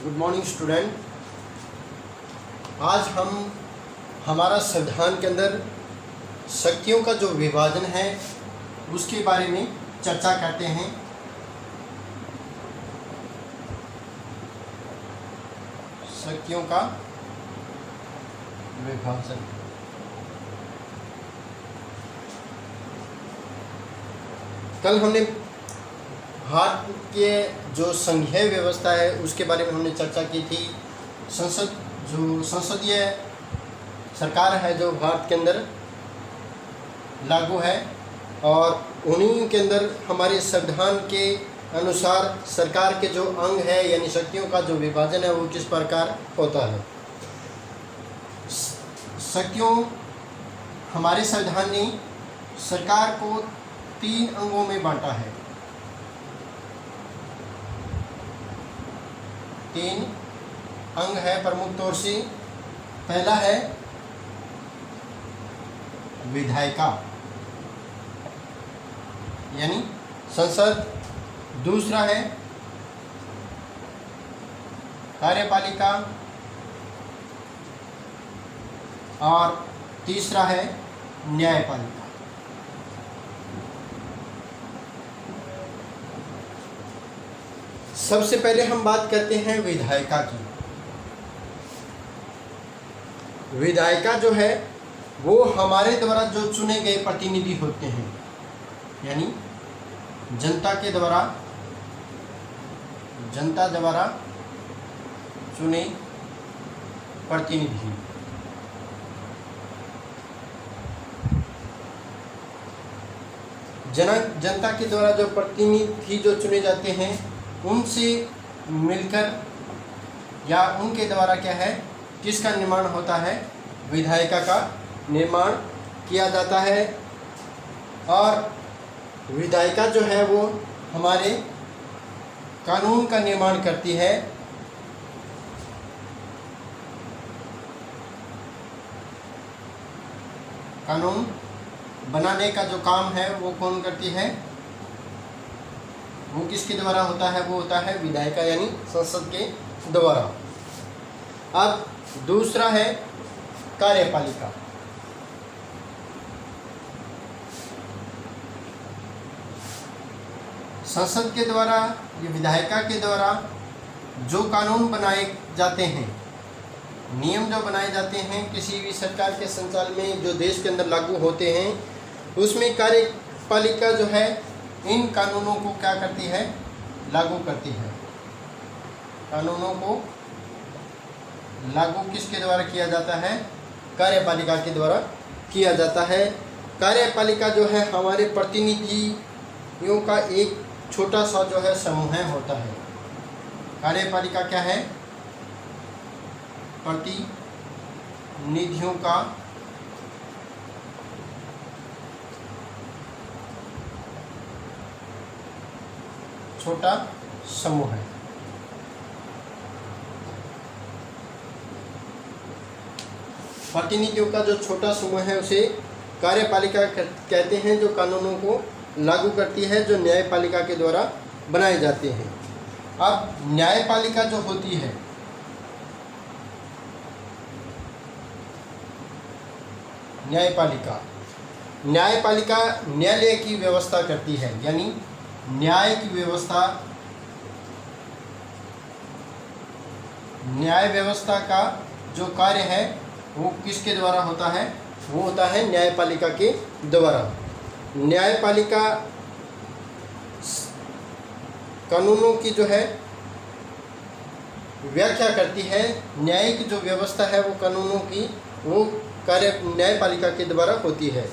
Good morning student. आज हम हमारा संविधान के अंदर शक्तियों का जो विभाजन है उसके बारे में चर्चा करते हैं। शक्तियों का विभाजन। कल हमने भारत के जो संघीय व्यवस्था है उसके बारे में हमने चर्चा की थी। संसदीय सरकार है जो भारत के अंदर लागू है और उन्हीं के अंदर हमारे संविधान के अनुसार सरकार के जो अंग है यानी शक्तियों का जो विभाजन है वो किस प्रकार होता है। शक्तियों हमारे संविधान ने सरकार को 3 अंगों में बांटा है। 3 अंग है प्रमुख तौर से। पहला है विधायिका यानी संसद, दूसरा है कार्यपालिका और तीसरा है न्यायपालिका। सबसे पहले हम बात करते हैं विधायिका की। विधायिका जो है वो हमारे द्वारा जो चुने गए प्रतिनिधि होते हैं यानी जनता द्वारा चुने प्रतिनिधि। जनता के द्वारा जो प्रतिनिधि जो चुने जाते हैं उनसे मिलकर या उनके द्वारा क्या है किसका निर्माण होता है, विधायिका का निर्माण किया जाता है। और विधायिका जो है वो हमारे कानून का निर्माण करती है। कानून बनाने का जो काम है वो कौन करती है, वो किसके द्वारा होता है, वो होता है विधायिका यानी संसद के द्वारा। अब दूसरा है कार्यपालिका। संसद के द्वारा ये विधायिका के द्वारा जो कानून बनाए जाते हैं, नियम जो बनाए जाते हैं किसी भी सरकार के संचालन में जो देश के अंदर लागू होते हैं, उसमें कार्यपालिका जो है इन कानूनों को क्या करती है, लागू करती है। कानूनों को लागू किसके द्वारा किया जाता है, कार्यपालिका के द्वारा किया जाता है। कार्यपालिका जो है हमारे प्रतिनिधियों का एक छोटा सा जो है समूह होता है। कार्यपालिका क्या है, प्रतिनिधियों का छोटा समूह है। प्रतिनिधियों का जो छोटा समूह है उसे कार्यपालिका कहते हैं, जो कानूनों को लागू करती है, जो न्यायपालिका के द्वारा बनाए जाते हैं। अब न्यायपालिका जो होती है, न्यायपालिका न्यायालय की व्यवस्था करती है यानी न्याय की व्यवस्था, न्याय व्यवस्था का जो कार्य है वो किसके द्वारा होता है, वो होता है न्यायपालिका के द्वारा। न्यायपालिका कानूनों की जो है व्याख्या करती है। न्यायिक जो व्यवस्था है वो कानूनों की वो कार्य न्यायपालिका के द्वारा होती है।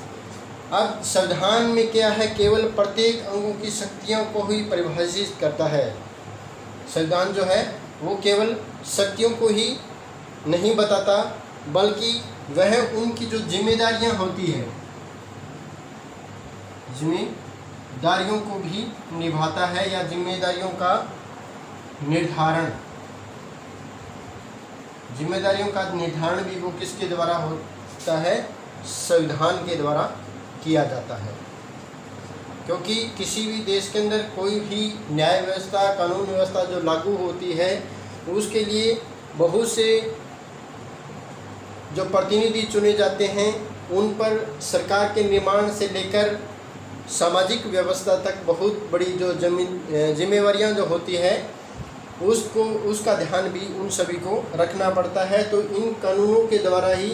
अब संविधान में क्या है, केवल प्रत्येक अंगों की शक्तियों को ही परिभाषित करता है। संविधान जो है वो केवल शक्तियों को ही नहीं बताता बल्कि वह उनकी जो जिम्मेदारियां होती है, जिम्मेदारियों को भी निभाता है या जिम्मेदारियों का निर्धारण भी वो किसके द्वारा होता है, संविधान के द्वारा किया जाता है। क्योंकि किसी भी देश के अंदर कोई भी न्याय व्यवस्था, कानून व्यवस्था जो लागू होती है उसके लिए बहुत से जो प्रतिनिधि चुने जाते हैं, उन पर सरकार के निर्माण से लेकर सामाजिक व्यवस्था तक बहुत बड़ी जो जिम्मेवारियां जो होती है उसका ध्यान भी उन सभी को रखना पड़ता है। तो इन कानूनों के द्वारा ही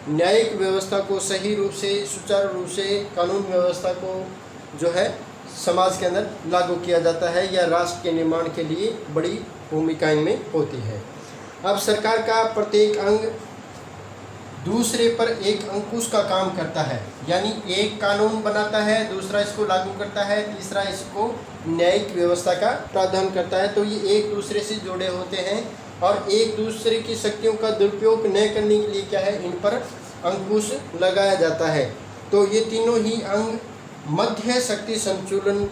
न्यायिक व्यवस्था को सही रूप से, सुचारू रूप से कानून व्यवस्था को जो है समाज के अंदर लागू किया जाता है या राष्ट्र के निर्माण के लिए बड़ी भूमिका इनमें होती है। अब सरकार का प्रत्येक अंग दूसरे पर एक अंकुश का काम करता है, यानी एक कानून बनाता है, दूसरा इसको लागू करता है, तीसरा इसको न्यायिक व्यवस्था का प्रावधान करता है। तो ये एक दूसरे से जुड़े होते हैं और एक दूसरे की शक्तियों का दुरुपयोग न करने के लिए क्या है, इन पर अंकुश लगाया जाता है। तो ये तीनों ही अंग मध्य शक्ति संतुलन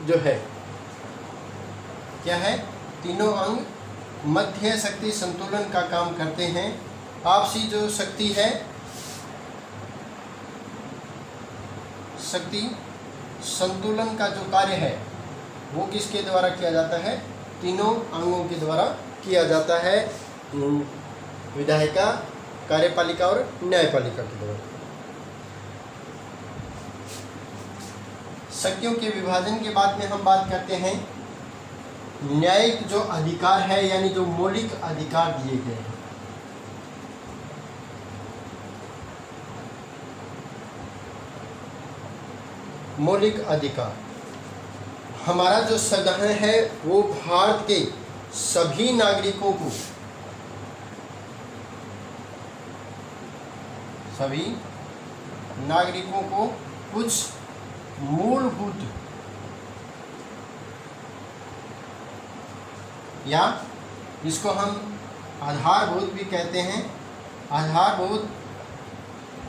जो है, क्या है, तीनों अंग मध्य शक्ति संतुलन का काम करते हैं। आपसी जो शक्ति है, शक्ति संतुलन का जो कार्य है वो किसके द्वारा किया जाता है, तीनों अंगों के द्वारा किया जाता है, विधायिका, कार्यपालिका और न्यायपालिका के द्वारा। शक्तियों के विभाजन के बाद में हम बात करते हैं न्यायिक जो अधिकार है, यानी जो मौलिक अधिकार दिए गए हैं। मौलिक अधिकार, हमारा जो संविधान है वो भारत के सभी नागरिकों को कुछ मूलभूत या इसको हम आधारभूत भी कहते हैं, आधारभूत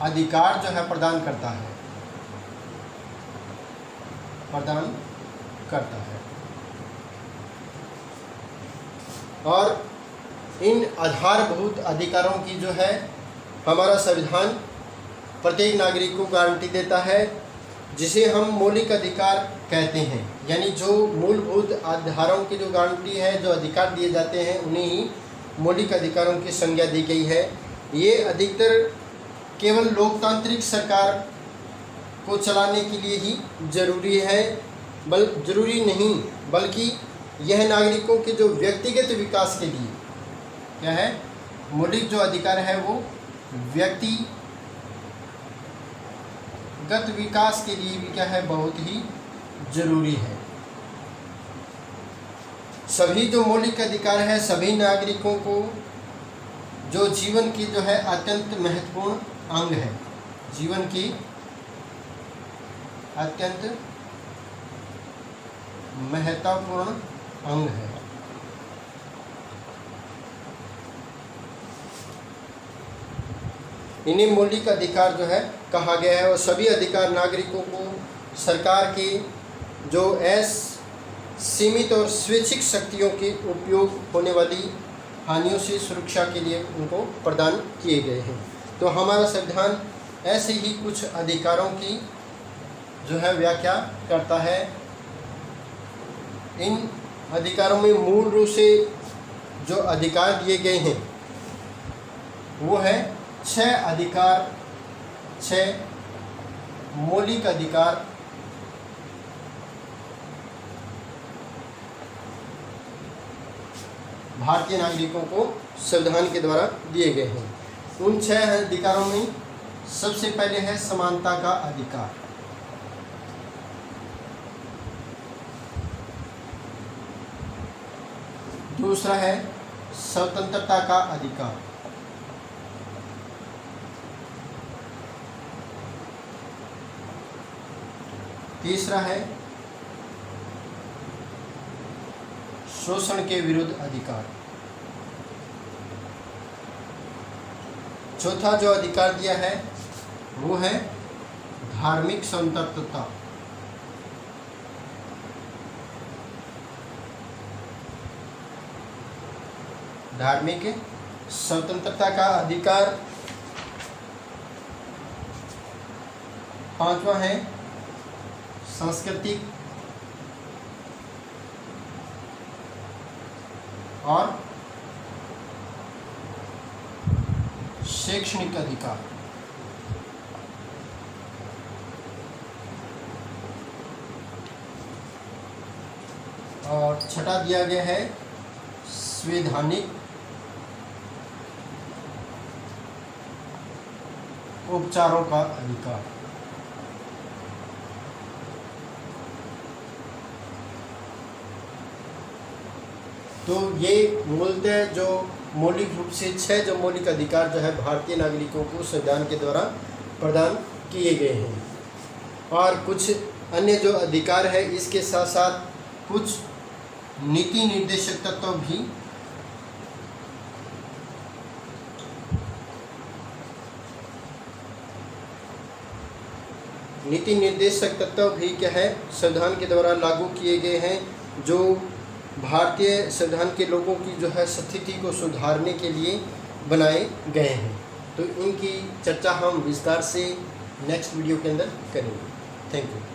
अधिकार जो है प्रदान करता है। और इन आधारभूत अधिकारों की जो है हमारा संविधान प्रत्येक नागरिक को गारंटी देता है, जिसे हम मौलिक अधिकार कहते हैं। यानी जो मूलभूत आधारों की जो गारंटी है, जो अधिकार दिए जाते हैं, उन्हें ही मौलिक अधिकारों की संज्ञा दी गई है। ये अधिकतर केवल लोकतांत्रिक सरकार को चलाने के लिए ही जरूरी है, जरूरी नहीं, बल्कि यह नागरिकों के जो व्यक्तिगत विकास के लिए क्या है, मौलिक जो अधिकार है वो व्यक्तिगत विकास के लिए भी क्या है, बहुत ही जरूरी है। सभी जो मौलिक अधिकार है, सभी नागरिकों को जो जीवन की जो है अत्यंत महत्वपूर्ण अंग है, जीवन की अत्यंत महत्वपूर्ण अंग है। इन्हें मौलिक अधिकार जो है कहा गया है, और सभी अधिकार नागरिकों को सरकार की जो सीमित और स्वैच्छिक शक्तियों के उपयोग होने वाली हानियों से सुरक्षा के लिए उनको प्रदान किए गए हैं। तो हमारा संविधान ऐसे ही कुछ अधिकारों की जो है व्याख्या करता है। इन अधिकारों में मूल रूप से जो अधिकार दिए गए हैं वो है 6 अधिकार, 6 मौलिक अधिकार भारतीय नागरिकों को संविधान के द्वारा दिए गए हैं। उन 6 अधिकारों में सबसे पहले है समानता का अधिकार। दूसरा है स्वतंत्रता का अधिकार। तीसरा है शोषण के विरुद्ध अधिकार। चौथा जो अधिकार दिया है वो है धार्मिक स्वतंत्रता। धार्मिक स्वतंत्रता का अधिकार। पांचवा है सांस्कृतिक और शैक्षणिक अधिकार। और छठा दिया गया है संवैधानिक उपचारों का अधिकार। तो ये मूलतः जो मौलिक रूप से 6 जो मौलिक अधिकार जो है भारतीय नागरिकों को संविधान के द्वारा प्रदान किए गए हैं। और कुछ अन्य जो अधिकार है इसके साथ साथ कुछ नीति निर्देशक तत्व भी क्या है संविधान के द्वारा लागू किए गए हैं, जो भारतीय संविधान के लोगों की जो है स्थिति को सुधारने के लिए बनाए गए हैं। तो इनकी चर्चा हम विस्तार से नेक्स्ट वीडियो के अंदर करेंगे। Thank you.